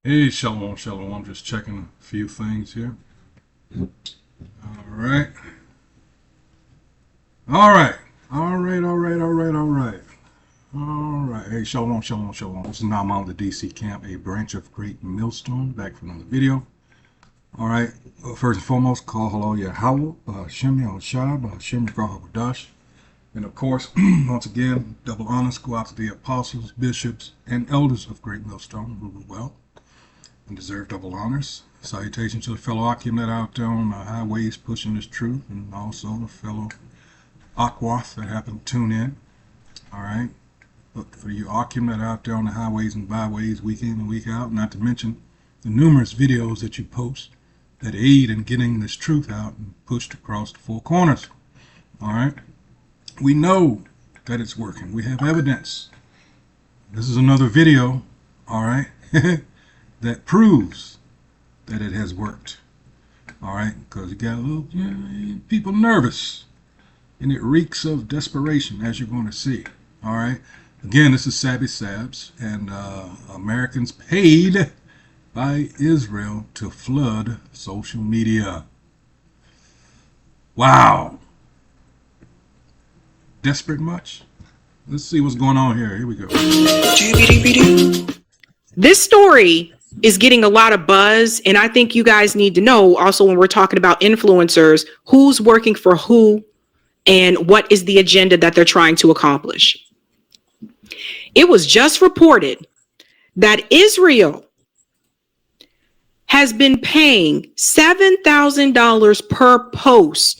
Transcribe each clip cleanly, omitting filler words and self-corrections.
Hey, Shalom, Shalom. I'm just checking a few things here. All right. All right. All right. All right. All right. All right. All right. Hey, Shalom, Shalom, Shalom. This is Naaman of the DC camp, a branch of Great Millstone. Back for another video. All right. First and foremost, call hello Yahweh, Shem Yahushua, Shem Yahweh. And of course, once again, double honors go out to the apostles, bishops, and elders of Great Millstone who rule well and deserve double honors. Salutations to the fellow Akim that out there on the highways pushing this truth, and also the fellow Aquath that happen to tune in. All right. But for you Akim that out there on the highways and byways week in and week out, not to mention the numerous videos that you post that aid in getting this truth out and pushed across the four corners. All right. We know that it's working. We have evidence. This is another video, all right, that proves that it has worked. All right, because you got a little people nervous, and it reeks of desperation, as you're going to see. All right, again, this is Sabby Sabs, and Americans paid by Israel to flood social media. Wow, desperate much? Let's see what's going on here. Here we go. This story is getting a lot of buzz, and I think you guys need to know also when we're talking about influencers, who's working for who and what is the agenda that they're trying to accomplish. It was just reported that Israel has been paying $7,000 per post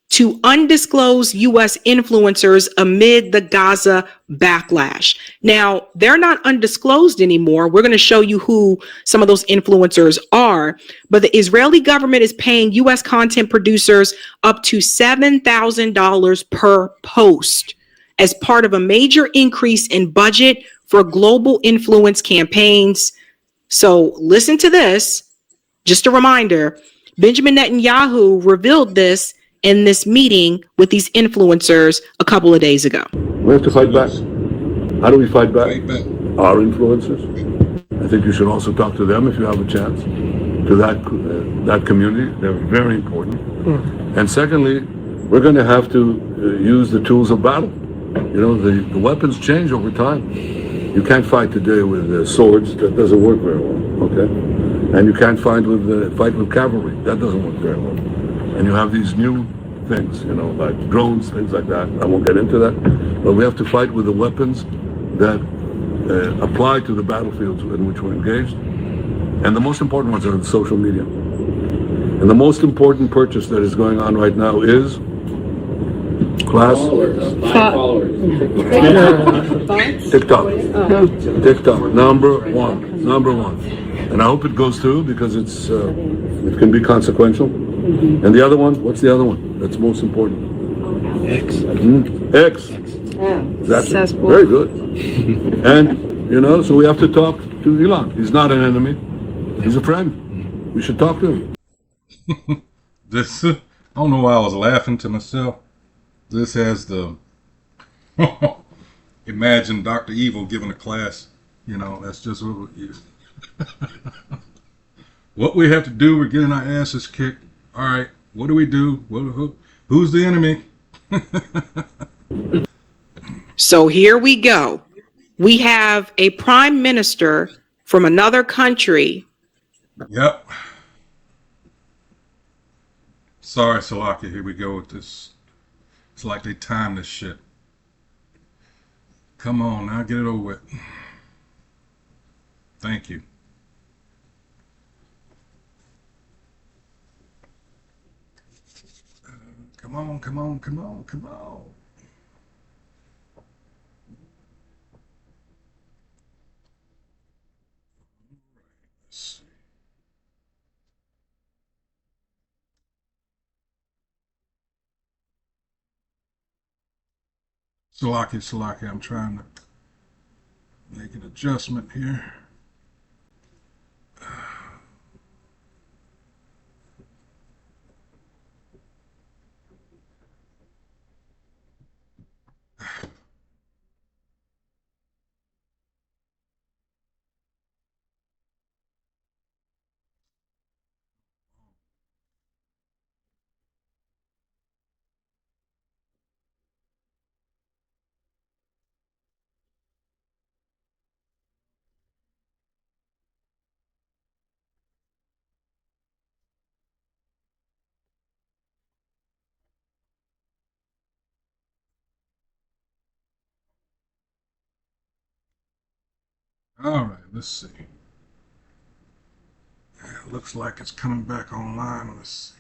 to undisclosed U.S. influencers amid the Gaza backlash. Now, they're not undisclosed anymore. We're going to show you who some of those influencers are. But the Israeli government is paying U.S. content producers up to $7,000 per post as part of a major increase in budget for global influence campaigns. So listen to this. Just a reminder, Benjamin Netanyahu revealed this in this meeting with these influencers a couple of days ago. We have to fight back. How do we fight back? Our influencers. I think you should also talk to them if you have a chance. To that community, they're very important. And secondly, we're going to have to use the tools of battle. You know, the weapons change over time. You can't fight today with swords. That doesn't work very well. Okay, and you can't fight with cavalry. That doesn't work very well. And you have these new things, you know, like drones, things like that. I won't get into that. But we have to fight with the weapons that apply to the battlefields in which we're engaged. And the most important ones are the social media. And the most important purchase that is going on right now is class Followers. TikTok. TikTok, number one. And I hope it goes through because it can be consequential. And the other one, what's the other one? That's most important. X. That's very good. And, you know, so we have to talk to Elon. He's not an enemy. He's a friend. We should talk to him. This, I don't know why I was laughing to myself. This has the, imagine Dr. Evil giving a class. You know, that's just what we, what we have to do. We're getting our asses kicked. All right, what do we do? Who's the enemy? So here we go. We have a prime minister from another country. Yep. Sorry, Salaki. Here we go with this. It's like they timed this shit. Come on, now get it over with. Thank you. Come on. Salaki, I'm trying to make an adjustment here. All right, let's see. It looks like it's coming back online. Let's see.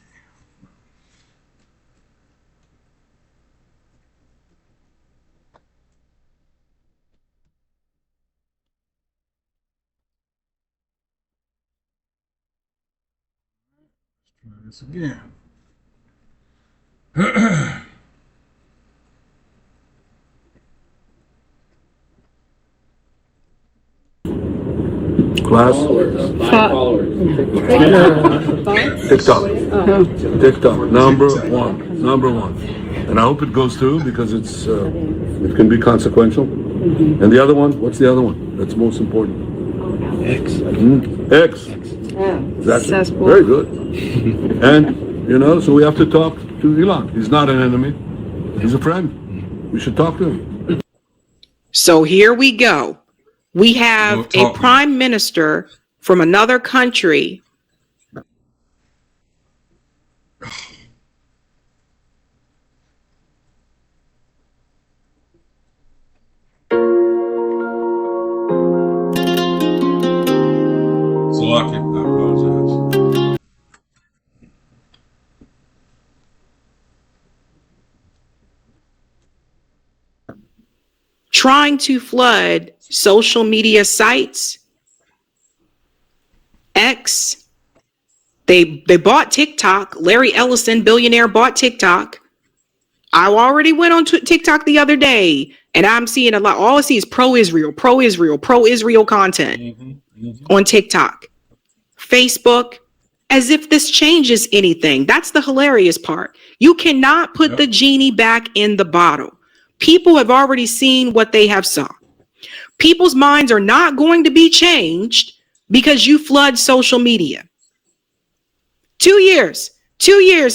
Try this again. Class? TikTok. TikTok. Number one. Number one. And I hope it goes through because it can be consequential. And the other one, what's the other one? That's most important. X. X. That's very good. And, so we have to talk to Elon. He's not an enemy. He's a friend. We should talk to him. So here we go. We have a prime minister from another country Slocky, I apologize. trying to flood social media sites. X. They bought TikTok. Larry Ellison, billionaire, bought TikTok. I already went on TikTok the other day, and I'm seeing a lot. All I see is pro-Israel content on TikTok, Facebook, as if this changes anything. That's the hilarious part. You cannot put the genie back in the bottle. People have already seen what they have saw. People's minds are not going to be changed because you flood social media. 2 years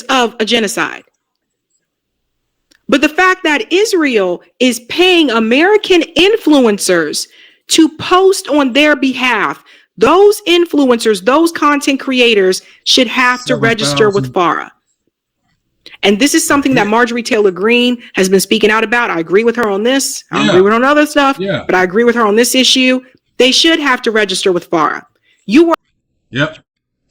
of a genocide. But the fact that Israel is paying American influencers to post on their behalf, those influencers, those content creators should have to register with FARA. And this is something that Marjorie Taylor Greene has been speaking out about. I agree with her on this. I don't agree with her on other stuff, but I agree with her on this issue. They should have to register with FARA. Yep.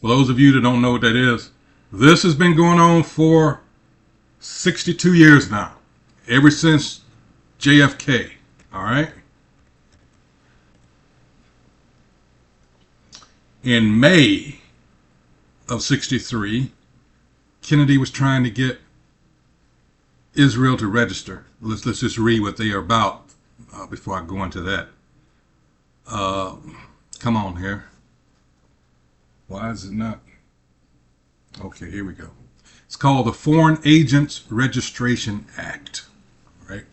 For those of you that don't know what that is, this has been going on for 62 years now, ever since JFK. All right. In May of 63, Kennedy was trying to get Israel to register. Let's just read what they are about before I go into that. Come on here. Why is it not? Okay, here we go. It's called the Foreign Agents Registration Act. All right.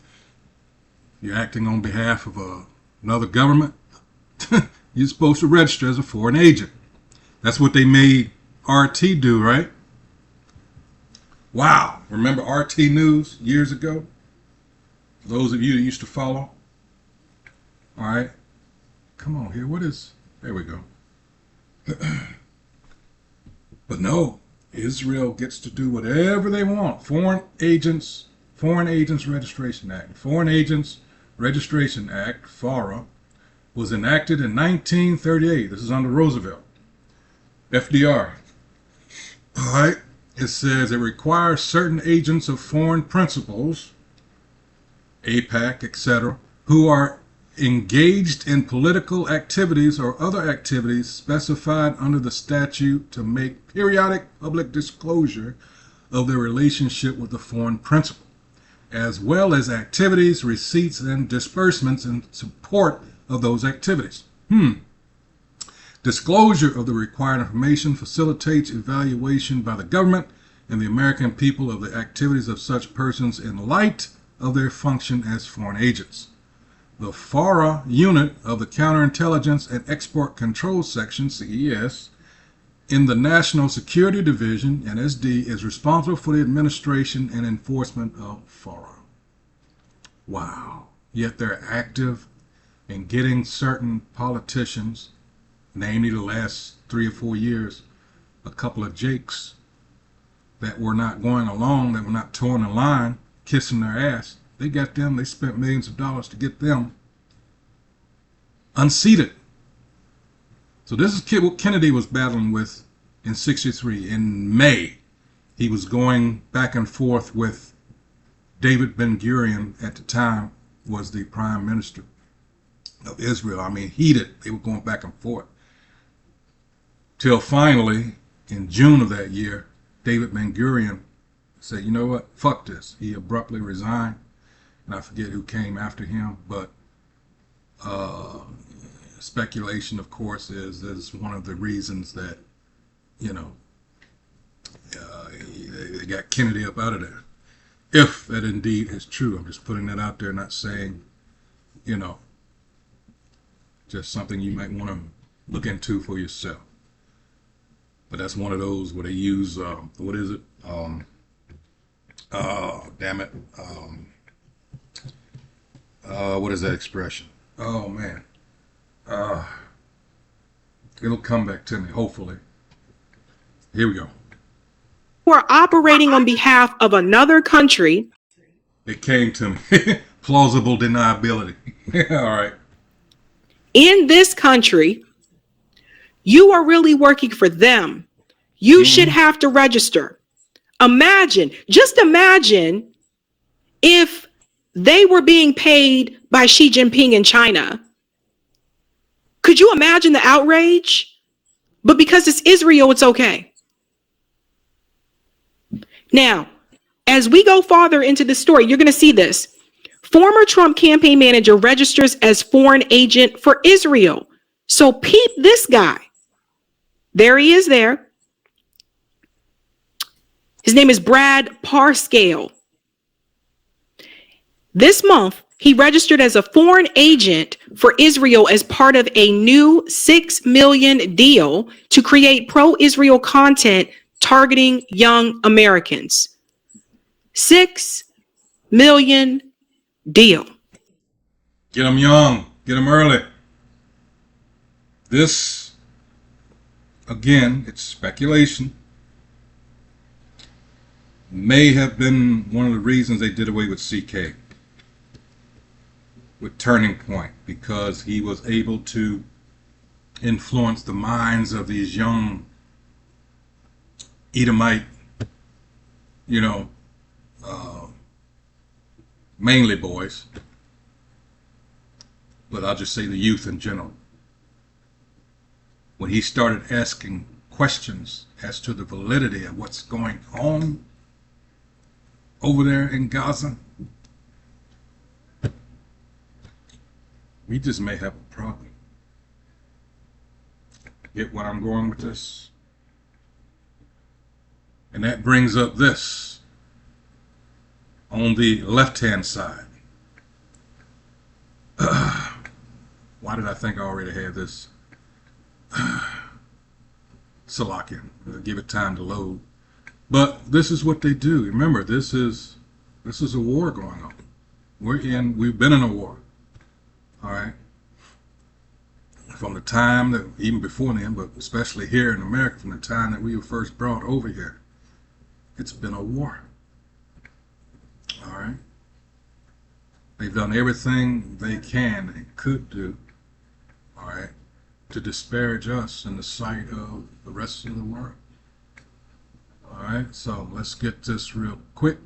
You're acting on behalf of another government. You're supposed to register as a foreign agent. That's what they made RT do, right? Wow. Remember RT News years ago? For those of you that used to follow. All right. Come on here. There we go. But no, Israel gets to do whatever they want. Foreign Agents Registration Act. Foreign Agents Registration Act, FARA, was enacted in 1938. This is under Roosevelt. FDR. All right. It says it requires certain agents of foreign principals, AIPAC, etc., who are engaged in political activities or other activities specified under the statute to make periodic public disclosure of their relationship with the foreign principal, as well as activities, receipts, and disbursements in support of those activities. Disclosure of the required information facilitates evaluation by the government and the American people of the activities of such persons in light of their function as foreign agents. The FARA unit of the Counterintelligence and Export Control Section, CES, in the National Security Division, NSD, is responsible for the administration and enforcement of FARA. Wow. Yet they're active in getting certain politicians, namely the last 3 or 4 years, a couple of jakes that were not going along, that were not towing the line, kissing their ass. They spent millions of dollars to get them unseated So this is what Kennedy was battling with in 63. In May, he was going back and forth with David Ben-Gurion, at the time was the prime minister of Israel. I mean, heated. They were going back and forth. Till finally, in June of that year, David Ben-Gurion said, you know what, fuck this. He abruptly resigned. And I forget who came after him, but speculation, of course, is one of the reasons that, you know, they got Kennedy up out of there. If that indeed is true. I'm just putting that out there, not saying, you know, just something you might want to look into for yourself. But that's one of those where they use, what is it? Damn it. What is that expression? Oh, man. It'll come back to me, hopefully. Here we go. Who are operating on behalf of another country. It came to me. Plausible deniability. All right. In this country, you are really working for them. You should have to register. Just imagine if they were being paid by Xi Jinping in China. Could you imagine the outrage? But because it's Israel, it's okay. Now, as we go farther into the story, you're going to see this. Former Trump campaign manager registers as foreign agent for Israel. So peep this guy. There he is there. His name is Brad Parscale. This month, he registered as a foreign agent for Israel as part of a new $6 million deal to create pro-Israel content targeting young Americans. $6 million deal. Get them young. Get them early. This, again, it's speculation, may have been one of the reasons they did away with CK, with Turning Point, because he was able to influence the minds of these young Edomite, you know, mainly boys, but I'll just say the youth in general. When he started asking questions as to the validity of what's going on over there in Gaza, we just may have a problem. Get what I'm going with this? And that brings up this on the left-hand side. Why did I think I already had this? Salakian. Give it time to load. But this is what they do. Remember, this is a war going on. We've been in a war. All right. From the time that, even before then, but especially here in America, from the time that we were first brought over here, it's been a war. All right. They've done everything they can and could do, all right, to disparage us in the sight of the rest of the world. All right, so let's get this real quick.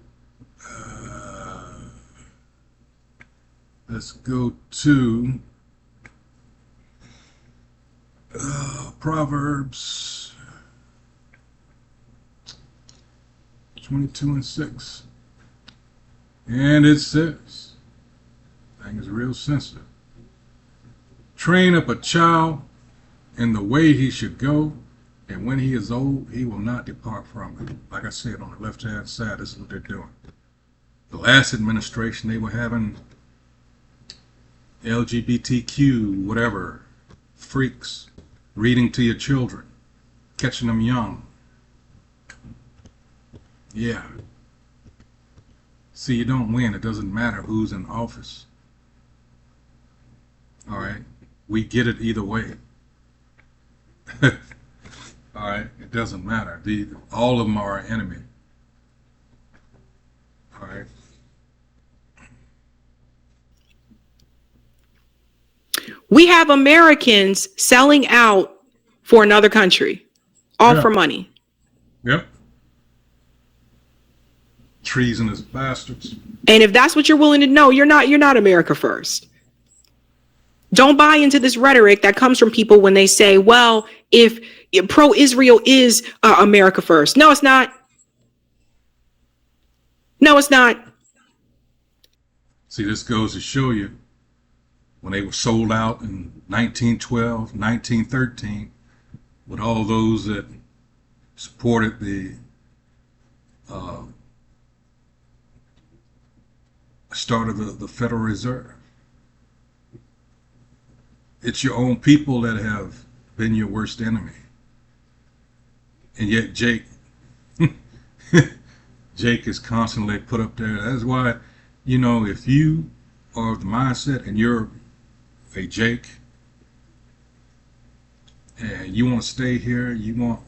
Let's go to Proverbs 22:6. And it says, thing is real sensitive. Train up a child in the way he should go, and when he is old, he will not depart from it. Like I said, on the left-hand side, this is what they're doing. The last administration, they were having LGBTQ, whatever, freaks, reading to your children, catching them young. Yeah. See, you don't win. It doesn't matter who's in office. All right? We get it either way. All right? It doesn't matter. All of them are our enemy. All right? We have Americans selling out for another country, all Yeah. for money. Yep. Treasonous bastards. And if that's what you're willing to know, you're not America first. Don't buy into this rhetoric that comes from people when they say, well, if pro-Israel is America first. No, it's not. No, it's not. See, this goes to show you when they were sold out in 1912, 1913, with all those that supported the start of the Federal Reserve. It's your own people that have been your worst enemy. And yet Jake is constantly put up there. That's why, if you are of the mindset and you're a Jake and you want to stay here, you want,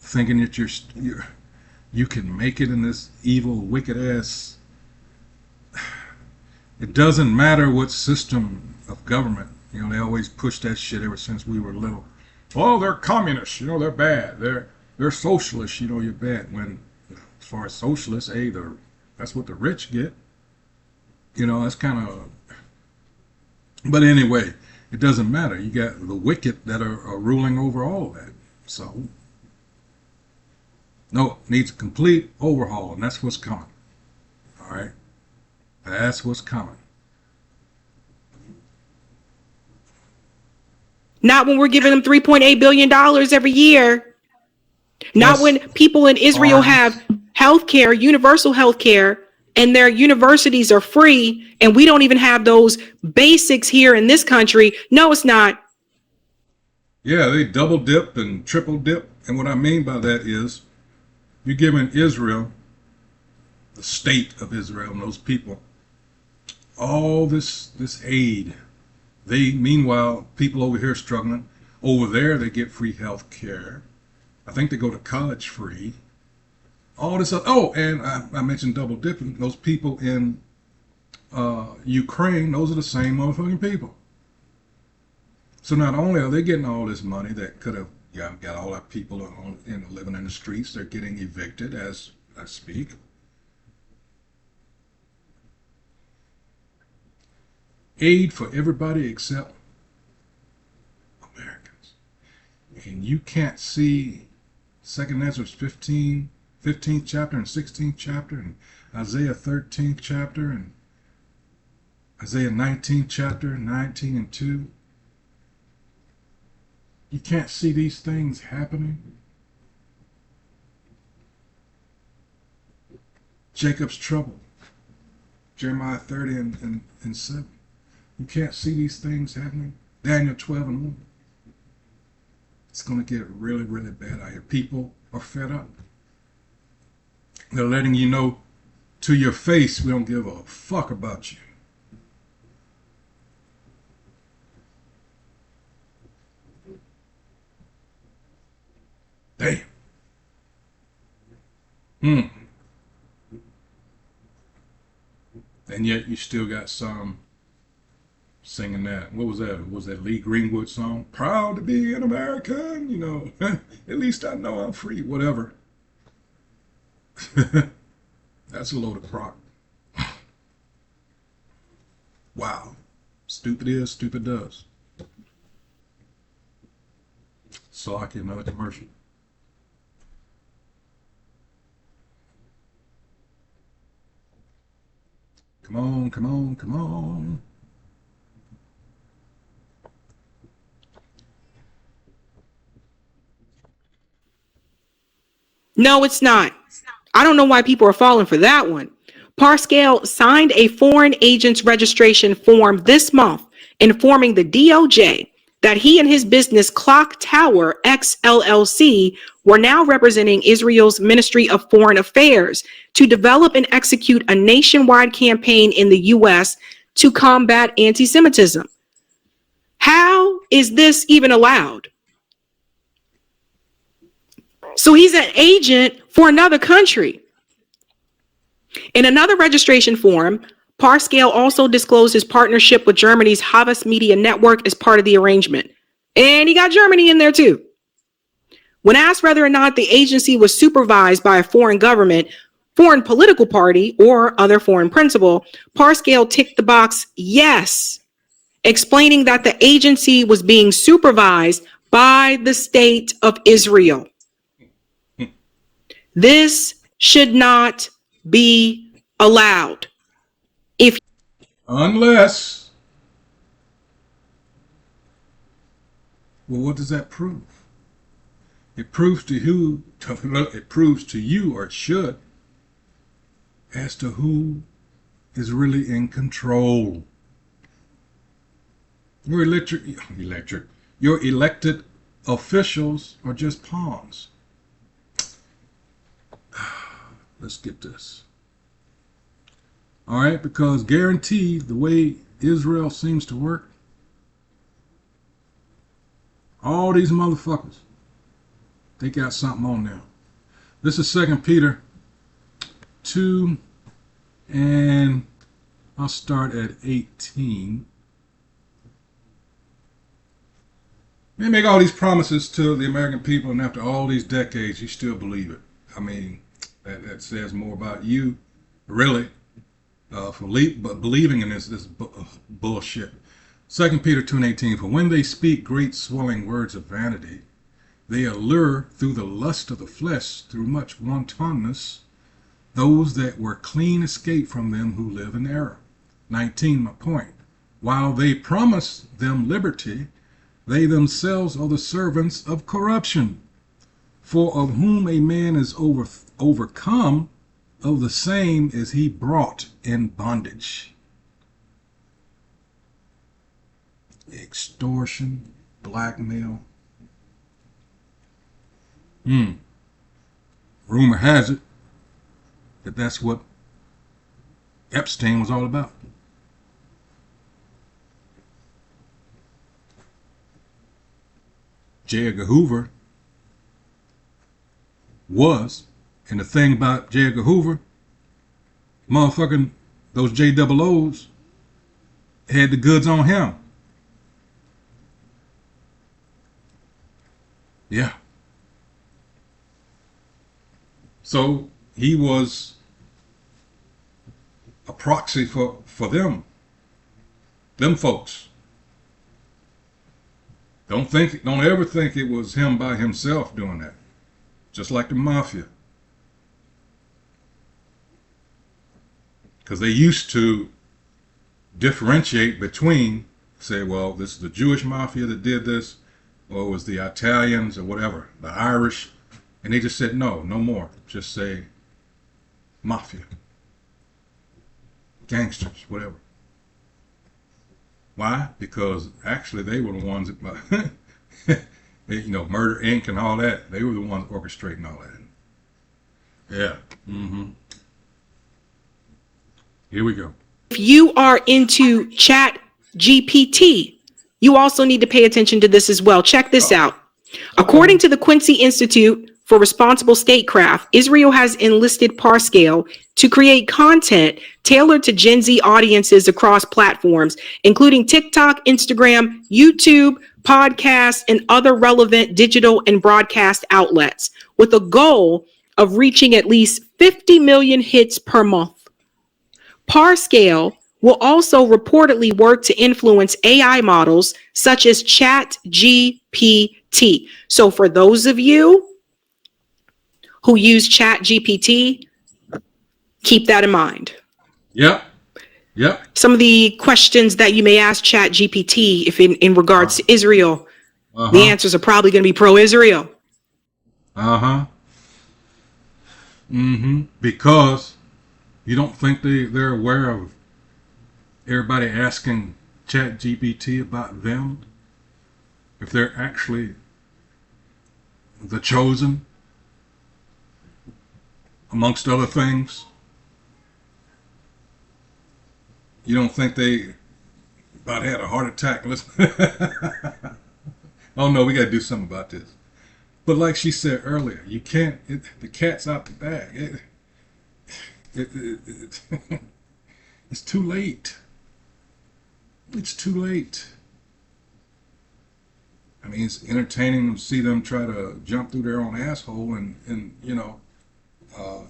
thinking that you can make it in this evil, wicked ass. It doesn't matter what system of government. They always push that shit ever since we were little. Oh, they're communists. They're bad. They're socialists. You're bad. When, as far as socialists, that's what the rich get. That's kind of. But anyway, it doesn't matter. You got the wicked that are ruling over all of that. So, no, it needs a complete overhaul, and that's what's coming. All right. That's what's coming. Not when we're giving them $3.8 billion every year. Not Yes. when people in Israel have health care, universal health care, and their universities are free, and we don't even have those basics here in this country. No, it's not. Yeah, they double dip and triple dip. And what I mean by that is you're giving Israel, the state of Israel, and those people, all this aid. Meanwhile, people over here struggling. Over there, they get free health care. I think they go to college free. All this. Oh, and I mentioned double dipping. Those people in Ukraine, those are the same motherfucking people. So not only are they getting all this money that could have got all our people living in the streets, they're getting evicted as I speak. Aid for everybody except Americans. And you can't see 2 Ezra 15th chapter and 16th chapter and Isaiah 13th chapter and Isaiah 19th chapter, 19 and 2. You can't see these things happening. Jacob's trouble, Jeremiah 30 and 7. You can't see these things happening. Daniel 12 and 1. It's going to get really, really bad out here. People are fed up. They're letting you know to your face, we don't give a fuck about you. Damn. And yet you still got some singing that. What was that? Was that Lee Greenwood song? Proud to be an American, at least I know I'm free, whatever. That's a load of crock. Wow. Stupid is, stupid does. Salaki, another commercial. Come on, come on, come on. No, it's not. I don't know why people are falling for that one. Parscale signed a foreign agent's registration form this month informing the DOJ that he and his business Clock Tower X LLC were now representing Israel's Ministry of Foreign Affairs to develop and execute a nationwide campaign in the U.S. to combat anti-Semitism. How is this even allowed? So he's an agent for another country. In another registration form, Parscale also disclosed his partnership with Germany's Havas Media Network as part of the arrangement. And he got Germany in there too. When asked whether or not the agency was supervised by a foreign government, foreign political party, or other foreign principal, Parscale ticked the box yes, explaining that the agency was being supervised by the state of Israel. This should not be allowed. Unless, well, what does that prove? It proves to you, or it should, as to who is really in control. Your your elected officials are just pawns. Let's get this. All right, because guaranteed, the way Israel seems to work, all these motherfuckers, they got something on them. This is 2 Peter 2, and I'll start at 18. They make all these promises to the American people, and after all these decades, you still believe it. I mean, that says more about you, really, for believing in this bullshit. 2 Peter 2 and 18, for when they speak great swelling words of vanity, they allure through the lust of the flesh, through much wantonness, those that were clean escape from them who live in error. 19, my point. While they promise them liberty, they themselves are the servants of corruption. For of whom a man is overcome, of the same is he brought in bondage. Extortion, blackmail. Rumor has it that that's what Epstein was all about. J. Edgar Hoover was, and the thing about J. Edgar Hoover, motherfucking those JOOs had the goods on him. Yeah. So he was a proxy for them folks. Don't ever think it was him by himself doing that. Just like the mafia. Because they used to differentiate between, say, well, this is the Jewish mafia that did this, or it was the Italians or whatever, the Irish. And they just said, no more. Just say mafia. Gangsters, whatever. Why? Because actually they were the ones that, Murder Inc. and all that. They were the ones orchestrating all that. Yeah. Here we go. If you are into Chat GPT, you also need to pay attention to this as well. Check this out. According to the Quincy Institute for Responsible Statecraft, Israel has enlisted Parscale to create content tailored to Gen Z audiences across platforms, including TikTok, Instagram, YouTube, podcasts, and other relevant digital and broadcast outlets, with a goal of reaching at least 50 million hits per month. Parscale will also reportedly work to influence AI models such as ChatGPT. So for those of you who use ChatGPT, keep that in mind. Yep. Some of the questions that you may ask ChatGPT, if in regards to Israel, the answers are probably going to be pro-Israel. Because you don't think they're aware of everybody asking ChatGPT about them? If they're actually the chosen, amongst other things? You don't think they about had a heart attack? Listen. Oh no, we got to do something about this. But like she said earlier, you can't, the cat's out the bag. It's too late. It's too late. I mean, it's entertaining to see them try to jump through their own asshole and uh,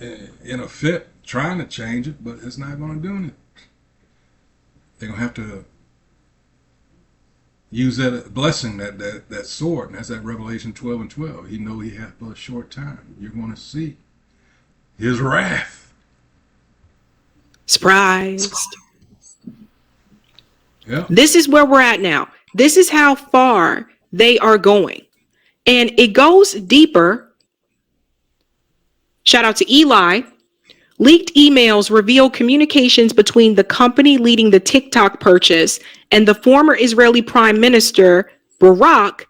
in a fit trying to change it, but it's not going to do anything. They're going to have to use that blessing, that sword, and that's that Revelation 12 and 12. He know he hath but a short time. You're going to see his wrath. Surprised. Yeah. This is where we're at now. This is how far they are going. And it goes deeper. Shout out to Eli. Leaked emails reveal communications between the company leading the TikTok purchase and the former Israeli Prime Minister, Barak.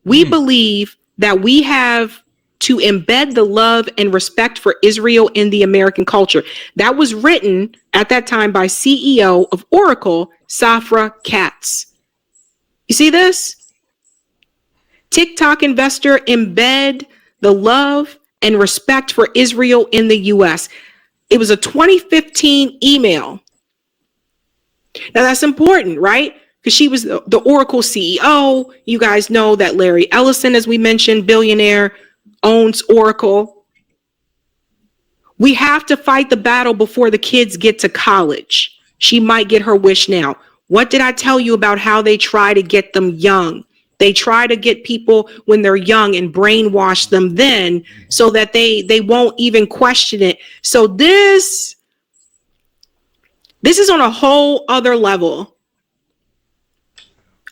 We believe that we have to embed the love and respect for Israel in the American culture. That was written at that time by CEO of Oracle, Safra Katz. You see this? TikTok investor embed the love and respect for Israel in the U.S. It was a 2015 email. Now that's important, right? Because she was the Oracle CEO. You guys know that Larry Ellison, as we mentioned, billionaire, owns Oracle. We have to fight the battle before the kids get to college. She might get her wish now. What did I tell you about how they try to get them young? They try to get people when they're young and brainwash them then so that they won't even question it. So this is on a whole other level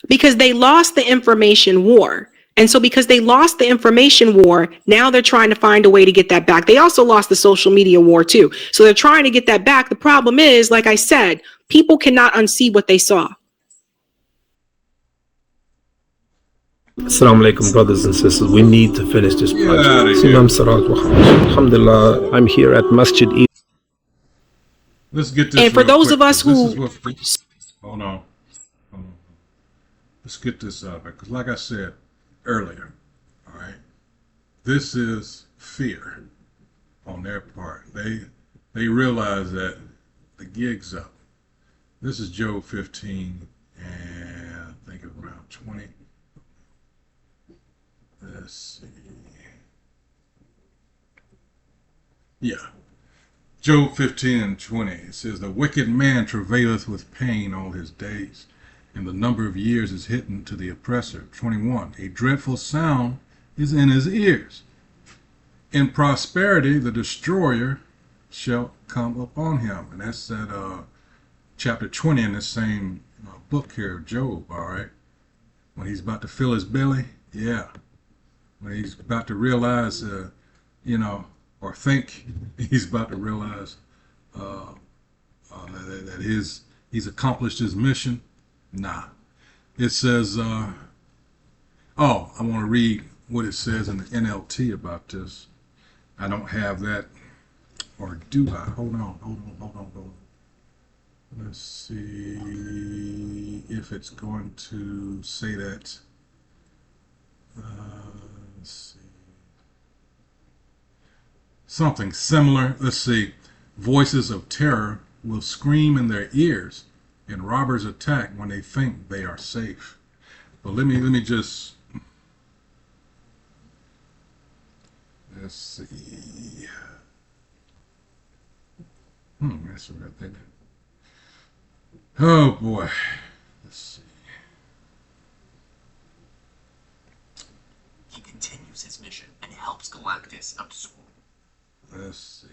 because they lost the information war. And so because they lost the information war, now they're trying to find a way to get that back. They also lost the social media war too. So they're trying to get that back. The problem is, like I said, people cannot unsee what they saw. Assalamu alaikum, brothers and sisters. We need to finish this Get outta project. here. Imam Sarat wa Alhamdulillah, I'm here at Masjid Eid. Let's get this. And for real those quick, of us 'cause this who- is what, hold on. Let's get this out because, like I said earlier, all right, this is fear on their part. They realize that the gig's up. This is Job 15, and I think around 20. Let's see. Yeah. Job 15 and 20. It says, the wicked man travaileth with pain all his days, and the number of years is hidden to the oppressor. 21. A dreadful sound is in his ears. In prosperity, the destroyer shall come upon him. And that's at chapter 20 in the same book here of Job, all right? When he's about to fill his belly, yeah. When he's about to realize, or think he's about to realize that he's accomplished his mission. Nah. It says, I want to read what it says in the NLT about this. I don't have that, or do I? Hold on. Let's see if it's going to say that. Let's see. Something similar. Let's see. Voices of terror will scream in their ears, and robbers attack when they think they are safe. But let me just. Let's see. That's what I think. Oh boy. Let's see. He continues his mission and helps Galactus absorb. Let's see.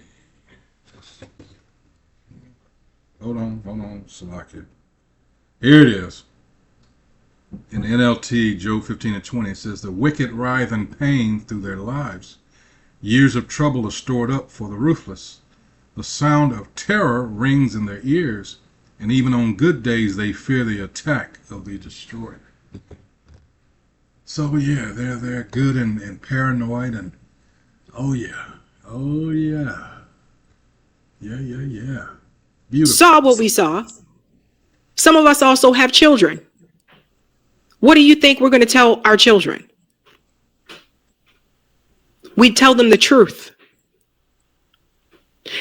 Hold on, Salakia. Here it is. In NLT, Job 15 and 20, it says, the wicked writhe in pain through their lives. Years of trouble are stored up for the ruthless. The sound of terror rings in their ears, and even on good days they fear the attack of the destroyer. So yeah, they're good and paranoid and yeah. Beautiful. Saw what we saw. Some of us also have children. What do you think we're going to tell our children? We tell them the truth.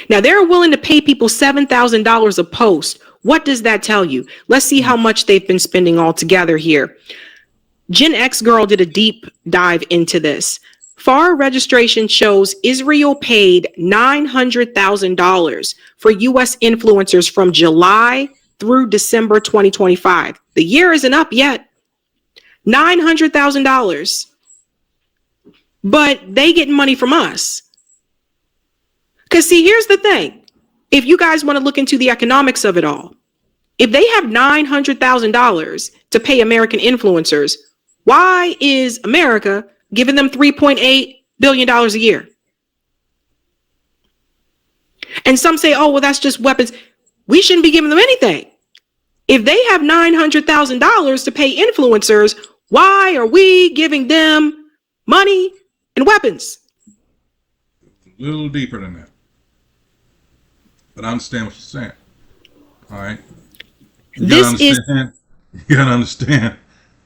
Now they're willing to pay people $7,000 a post. What does that tell you? Let's see how much they've been spending altogether here. Gen X Girl did a deep dive into this. FAR registration shows Israel paid $900,000 for U.S. influencers from July through December 2025. The year isn't up yet. $900,000. But they getting money from us. Because see, here's the thing. If you guys want to look into the economics of it all, if they have $900,000 to pay American influencers, why is America giving them $3.8 billion a year? And some say, oh, well, that's just weapons. We shouldn't be giving them anything. If they have $900,000 to pay influencers, why are we giving them money and weapons? A little deeper than that. But I understand what you're saying. All right. You gotta understand,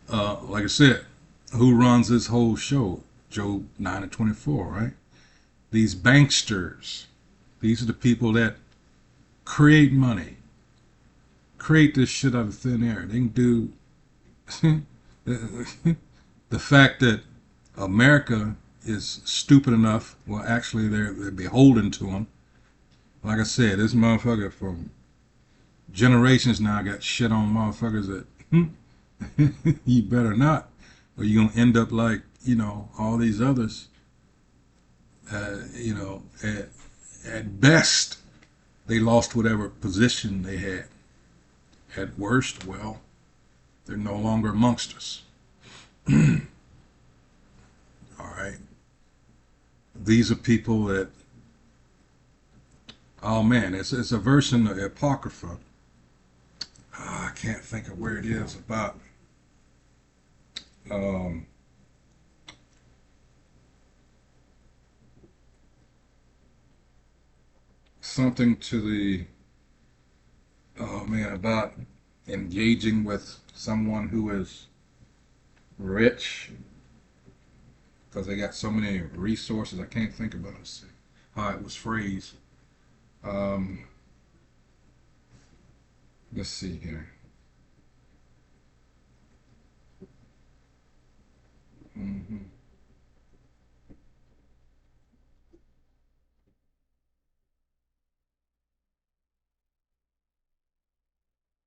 like I said, who runs this whole show? Job 9 and 24, right? These banksters, these are the people that create money, create this shit out of thin air. They can do the fact that America is stupid enough, well, actually they're beholden to them. Like I said, this motherfucker from generations now got shit on motherfuckers that you better not, or you're gonna end up like, you know, all these others. You know, at best they lost whatever position they had. At worst, well, they're no longer amongst us. All right. These are people that, oh man, it's a verse in the Apocrypha. I can't think of where it is about. Something to the, oh man, about engaging with someone who is rich because they got so many resources. I can't think about it. How it was phrased. Let's see here. Mm-hmm.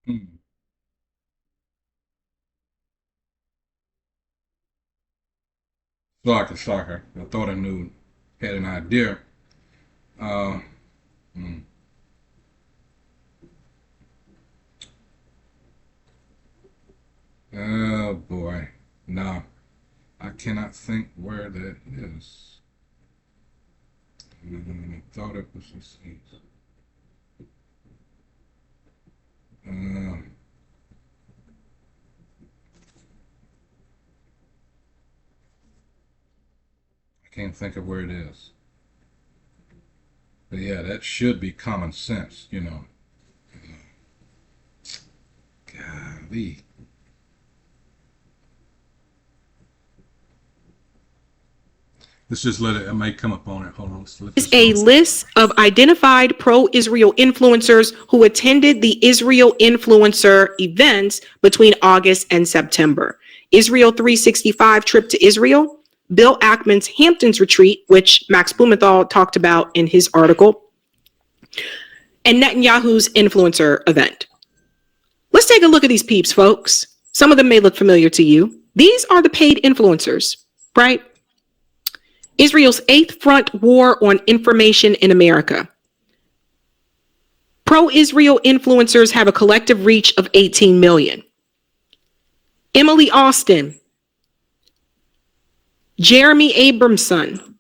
Hmm. Soccer. I thought I knew, had an idea. Uh, hmm. Oh boy, no, I cannot think where that is. I thought it was. Let's see. I can't think of where it is. But yeah, that should be common sense, you know. Golly. Let's just let it, I might come up on it. Hold on. Is a list of identified pro-Israel influencers who attended the Israel influencer events between August and September. Israel 365 trip to Israel, Bill Ackman's Hamptons retreat, which Max Blumenthal talked about in his article, and Netanyahu's influencer event. Let's take a look at these peeps, folks. Some of them may look familiar to you. These are the paid influencers, right? Israel's eighth front war on information in America. Pro-Israel influencers have a collective reach of 18 million. Emily Austin, Jeremy Abramson,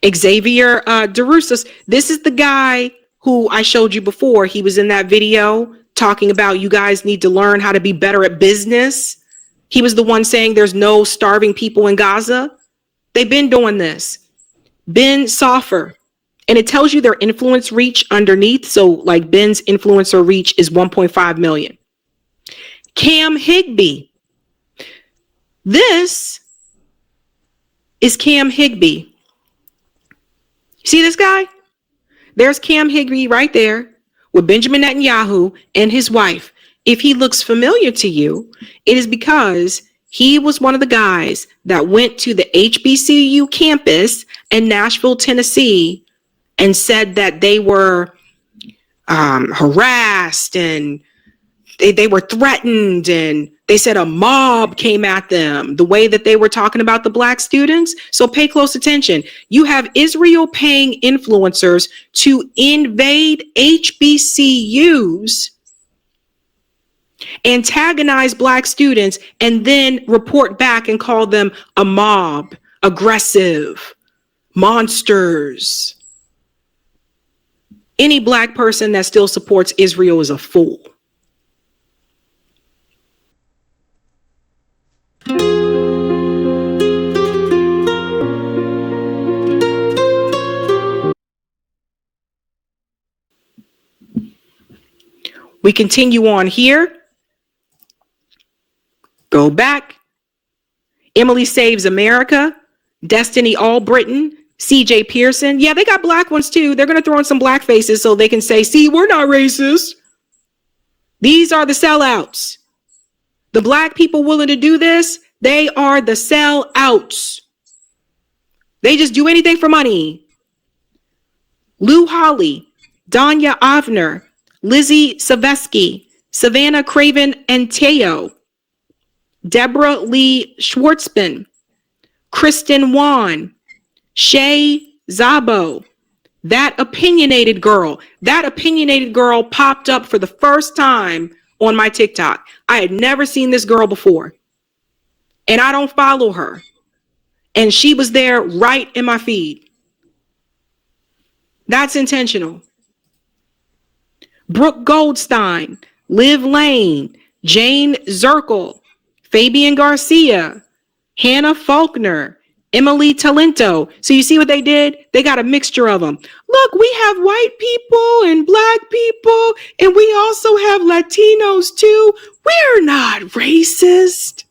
Xavier DeRussos. This is the guy who I showed you before. He was in that video talking about you guys need to learn how to be better at business. He was the one saying there's no starving people in Gaza. They've been doing this. Ben Soffer. And it tells you their influence reach underneath. So like Ben's influencer reach is 1.5 million. Cam Higbee. This is Cam Higbee. See this guy? There's Cam Higby right there with Benjamin Netanyahu and his wife. If he looks familiar to you, it is because he was one of the guys that went to the HBCU campus in Nashville, Tennessee, and said that they were harassed and they were threatened, and they said a mob came at them the way that they were talking about the black students. So pay close attention. You have Israel paying influencers to invade HBCUs, antagonize black students, and then report back and call them a mob, aggressive, monsters. Any black person that still supports Israel is a fool. We continue on here. Go back. Emily Saves America, Destiny Albritton, CJ Pearson. Yeah, they got black ones too. They're going to throw in some black faces so they can say, see, we're not racist. These are the sellouts. The black people willing to do this, they are the sellouts. They just do anything for money. Lou Holly, Danya Avner, Lizzie Savesky, Savannah Craven Anteo, Deborah Lee Schwartzman, Kristen Wan, Shay Zabo, that opinionated girl popped up for the first time on my TikTok. I had never seen this girl before, and I don't follow her. And she was there right in my feed. That's intentional. Brooke Goldstein, Liv Lane, Jane Zirkle, Fabian Garcia, Hannah Faulkner, Emily Talento. So you see what they did? They got a mixture of them. Look, we have white people and black people, and we also have Latinos too. We're not racist.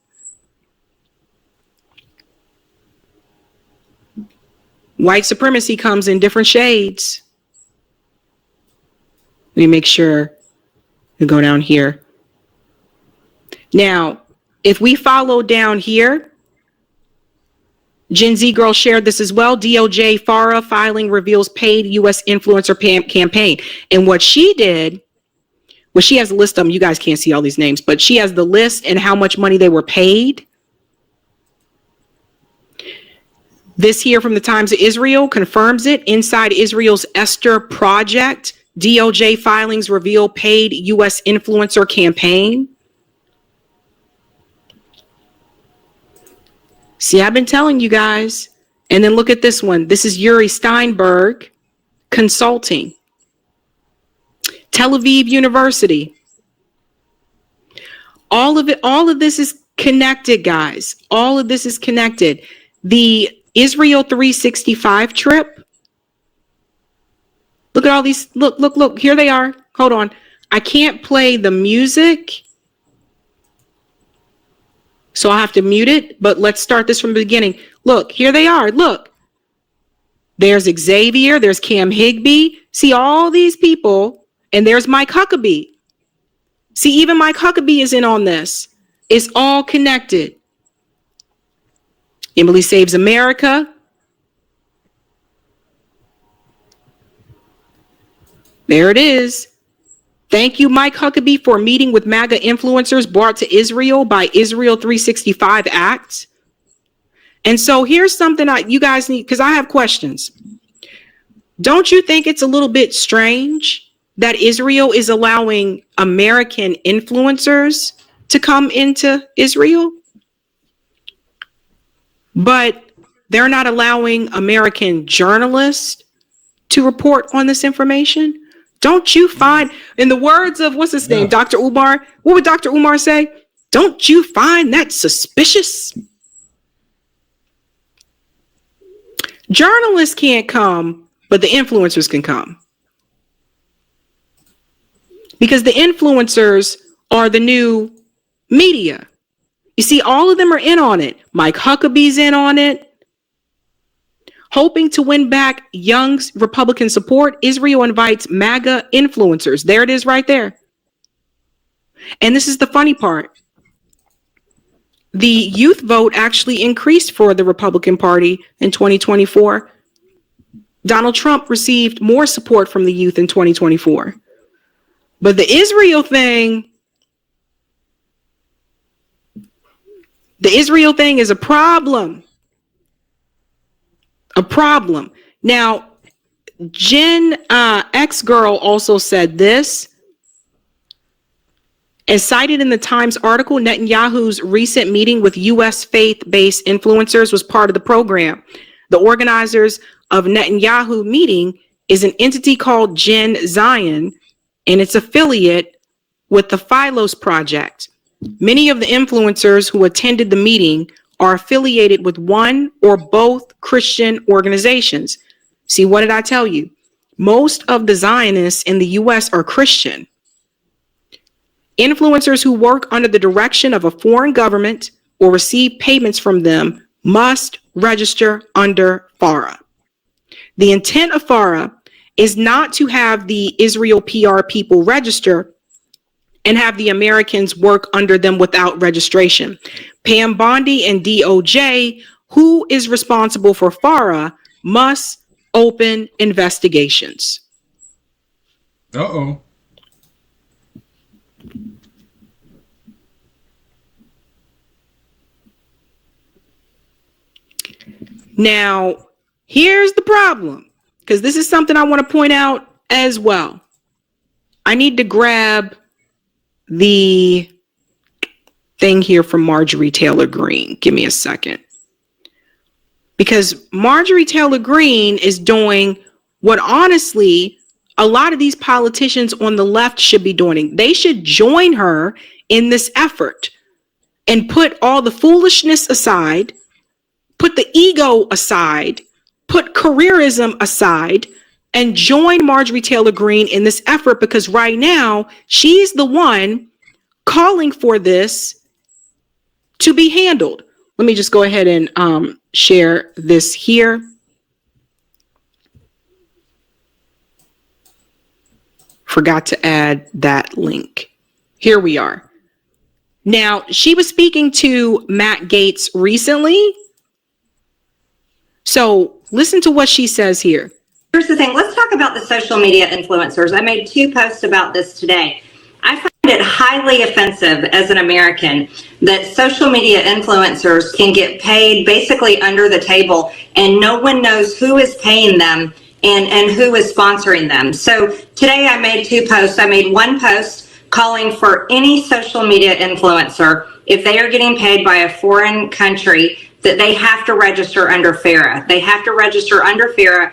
White supremacy comes in different shades. Let me make sure we go down here. Now, if we follow down here, Gen Z Girl shared this as well. DOJ FARA filing reveals paid U.S. influencer campaign. And what she did, well, she has a list of them. You guys can't see all these names, but she has the list and how much money they were paid. This here from the Times of Israel confirms it. Inside Israel's Esther Project, DOJ filings reveal paid U.S. influencer campaign. See, I've been telling you guys. And then look at this one. This is Yuri Steinberg Consulting. Tel Aviv University. All of this is connected, guys. All of this is connected. The Israel 365 trip. Look at all these. Look. Here they are. Hold on. I can't play the music, so I'll have to mute it. But let's start this from the beginning. Look, here they are. Look. There's Xavier. There's Cam Higby. See all these people. And there's Mike Huckabee. See, even Mike Huckabee is in on this. It's all connected. Emily Saves America. There it is. Thank you, Mike Huckabee, for meeting with MAGA influencers brought to Israel by Israel 365 Act. And so here's something you guys need, because I have questions. Don't you think it's a little bit strange that Israel is allowing American influencers to come into Israel, but they're not allowing American journalists to report on this information? Don't you find, in the words of, what's his name, Dr. Umar, what would Dr. Umar say? Don't you find that suspicious? Journalists can't come, but the influencers can come. Because the influencers are the new media. You see, all of them are in on it. Mike Huckabee's in on it. Hoping to win back Young's Republican support, Israel invites MAGA influencers. There it is right there. And this is the funny part. The youth vote actually increased for the Republican Party in 2024. Donald Trump received more support from the youth in 2024. But the Israel thing is a problem. A problem. Now, Gen X Girl also said this. As cited in the Times article, Netanyahu's recent meeting with U.S. faith-based influencers was part of the program. The organizers of Netanyahu meeting is an entity called Gen Zion and its affiliate with the Philos Project. Many of the influencers who attended the meeting are affiliated with one or both Christian organizations. See, what did I tell you? Most of the Zionists in the U.S. are Christian. Influencers who work under the direction of a foreign government or receive payments from them must register under FARA. The intent of FARA is not to have the Israel PR people register and have the Americans work under them without registration. Pam Bondi and DOJ, who is responsible for FARA, must open investigations. Uh-oh. Now, here's the problem, because this is something I want to point out as well. I need to grab the thing here from Marjorie Taylor Greene. Give me a second. Because Marjorie Taylor Greene is doing what honestly a lot of these politicians on the left should be doing. They should join her in this effort and put all the foolishness aside, put the ego aside, put careerism aside, and join Marjorie Taylor Greene in this effort, because right now she's the one calling for this to be handled. Let me just go ahead and share this here. Forgot to add that link. Here we are. Now, she was speaking to Matt Gaetz recently. So listen to what she says here. Here's the thing. Let's talk about the social media influencers. I made 2 posts about this today. I find it highly offensive as an American that social media influencers can get paid basically under the table and no one knows who is paying them and who is sponsoring them. So today I made 2 posts. I made 1 post calling for any social media influencer, if they are getting paid by a foreign country, that they have to register under FARA. They have to register under FARA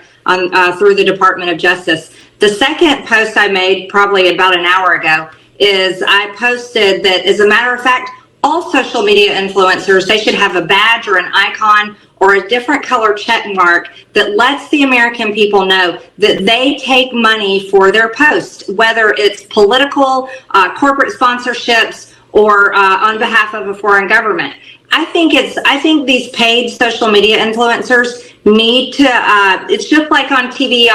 through the Department of Justice. The second post I made probably about an hour ago is I posted that, as a matter of fact, all social media influencers, they should have a badge or an icon or a different color check mark that lets the American people know that they take money for their posts, whether it's political, corporate sponsorships, or on behalf of a foreign government. I think these paid social media influencers need to, it's just like on TV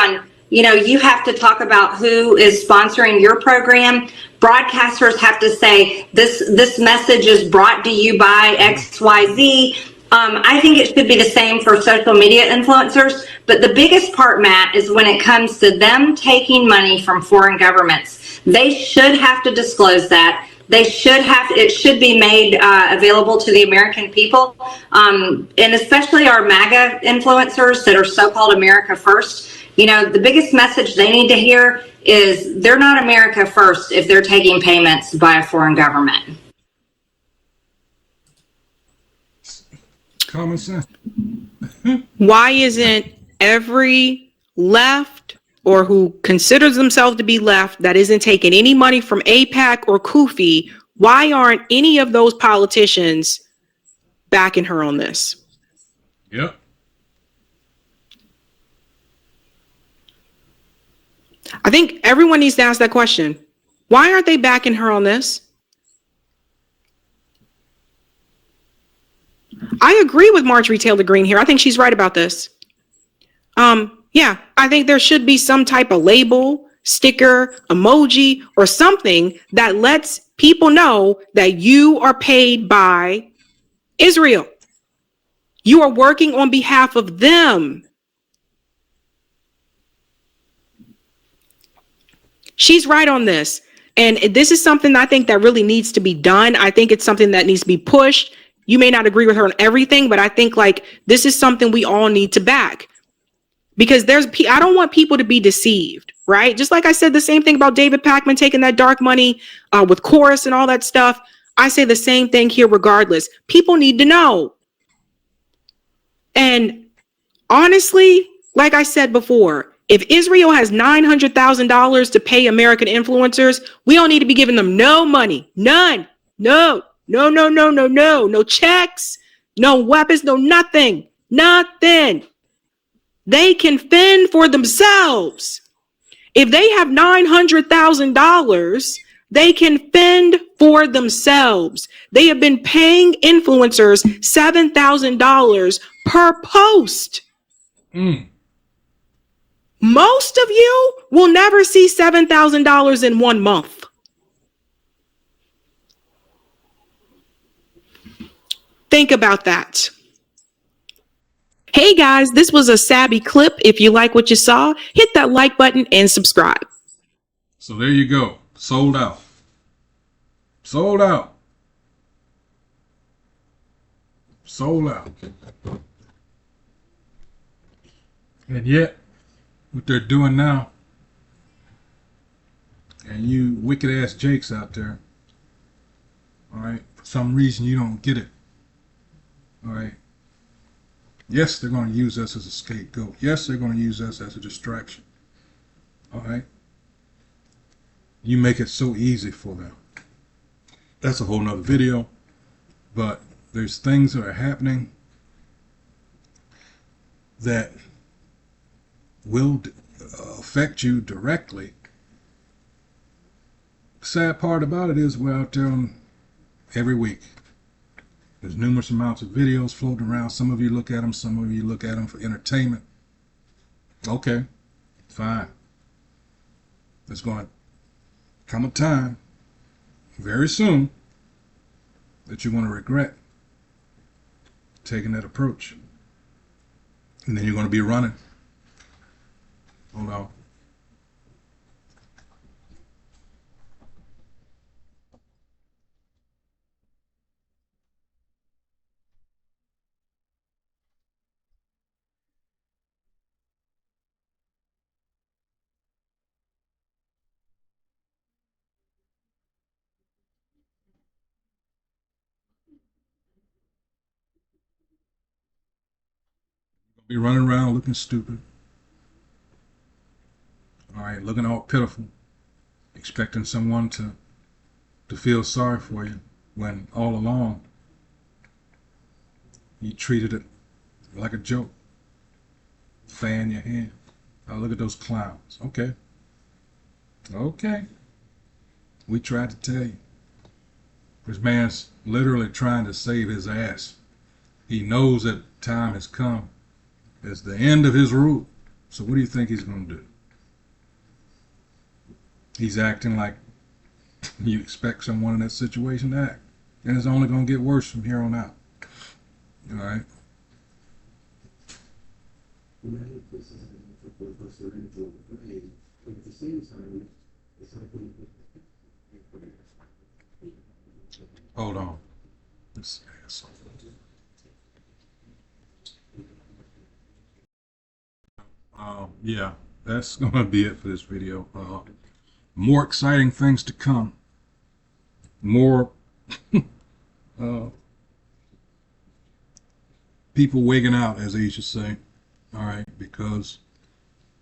you have to talk about who is sponsoring your program. Broadcasters have to say, this message is brought to you by XYZ. I think it should be the same for social media influencers. But the biggest part, Matt, is when it comes to them taking money from foreign governments. They should have to disclose that. It should be made available to the American people, and especially our MAGA influencers that are so-called America First. The biggest message they need to hear is they're not America First if they're taking payments by a foreign government. Common sense. Why isn't every left or who considers themselves to be left that isn't taking any money from AIPAC or Kufi, why aren't any of those politicians backing her on this? Yep. I think everyone needs to ask that question. Why aren't they backing her on this? I agree with Marjorie Taylor Greene here. I think she's right about this. Yeah, I think there should be some type of label, sticker, emoji, or something that lets people know that you are paid by Israel. You are working on behalf of them. She's right on this. And this is something I think that really needs to be done. I think it's something that needs to be pushed. You may not agree with her on everything, but I think like this is something we all need to back. Because I don't want people to be deceived, right? Just like I said the same thing about David Pakman taking that dark money with Chorus and all that stuff. I say the same thing here regardless. People need to know. And honestly, like I said before, if Israel has $900,000 to pay American influencers, we don't need to be giving them no money. None. No checks, no weapons, no nothing. Nothing. They can fend for themselves. If they have $900,000, they can fend for themselves. They have been paying influencers $7,000 per post. Most of you will never see $7,000 in 1 month. Think about that. Hey guys, this was a Sabby clip. If you like what you saw, hit that like button and subscribe. So there you go. Sold out. Sold out. Sold out. And yet, what they're doing now, and you wicked ass Jakes out there, all right, for some reason you don't get it, all right. Yes, they're going to use us as a scapegoat. Yes, they're going to use us as a distraction. All right? You make it so easy for them. That's a whole nother video. But there's things that are happening that will affect you directly. The sad part about it is we're out there every week. There's numerous amounts of videos floating around. Some of you look at them. Some of you look at them for entertainment. Okay, fine. There's going to come a time very soon that you're going to regret taking that approach. And then you're going to be running. Hold on. Be running around looking stupid. All right, looking all pitiful, expecting someone to feel sorry for you when all along you treated it like a joke. Fan your hand. Oh, look at those clowns. Okay. Okay. We tried to tell you. This man's literally trying to save his ass. He knows that time has come. It's the end of his rule. So what do you think he's going to do? He's acting like you expect someone in that situation to act. And it's only going to get worse from here on out. All right? Hold on. This asshole. Yeah, that's going to be it for this video. More exciting things to come. More people wigging out, as they used to say. All right, because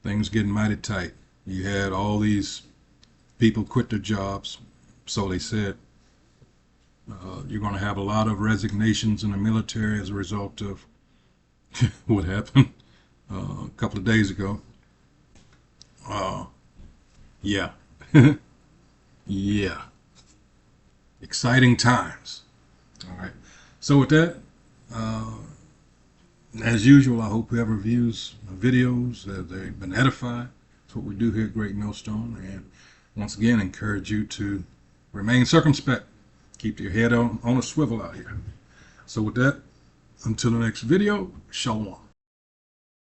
things getting mighty tight. You had all these people quit their jobs, so they said. You're going to have a lot of resignations in the military as a result of what happened a couple of days ago. Yeah. Yeah. Exciting times. All right. So with that, As usual, I hope whoever views the videos, they've been edified. That's what we do here at Great Millstone. And once again, encourage you to remain circumspect. Keep your head on a swivel out here. So with that, until the next video, shalom.